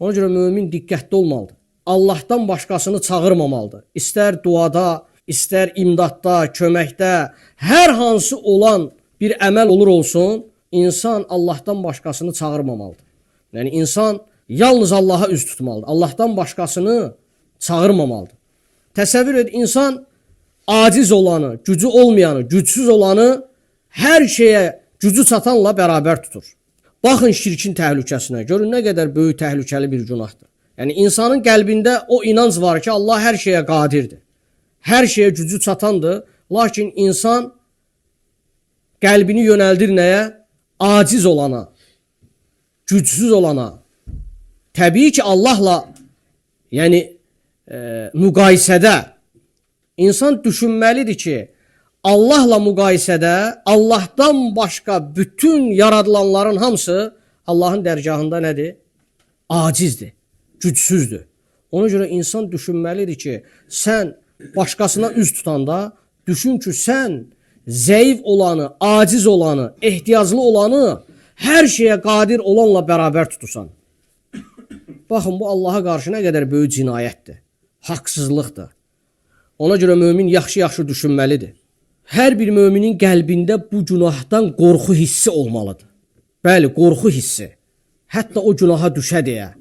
Ona görə mömin diqqətli olmalıdır. Allahdan başqasını çağırmamalıdır. İstər duada, istər imdadda, köməkdə, hər hansı olan bir əməl olur olsun, insan Allahdan başqasını çağırmamalıdır. Yəni insan yalnız Allaha üz tutmalıdır. Allahdan başqasını çağırmamalıdır. Təsəvvür et, insan aciz olanı, gücü olmayanı, gücsüz olanı hər şeyə gücü çatanla bərabər tutur. Baxın şirkin təhlükəsinə. Görün nə qədər böyük təhlükəli bir günahdır. Yəni insanın qəlbində o inanc var ki, Allah hər şeyə qadirdir. Hər şeyə gücü çatandır. Lakin insan qəlbini yönəldir nəyə? Aciz olana, gücsüz olana. Təbii ki, Allahla müqayisədə insan düşünməlidir ki, Allahla müqayisədə Allahdan başqa bütün yaradılanların hamısı Allahın dərgahında nədir? Acizdir, gücsüzdür. Ona görə insan düşünməlidir ki, sən başqasına üz tutanda düşün ki, sən zəif olanı, aciz olanı, ehtiyaclı olanı hər şeyə qadir olanla bərabər tutursan. Baxın, bu Allaha qarşı nə qədər böyük cinayətdir, haqsızlıqdır. Ona görə mömin yaxşı-yaxşı düşünməlidir. Hər bir möminin qəlbində bu günahdan qorxu hissi olmalıdır. Bəli, qorxu hissi. Hətta o günaha düşə deyə.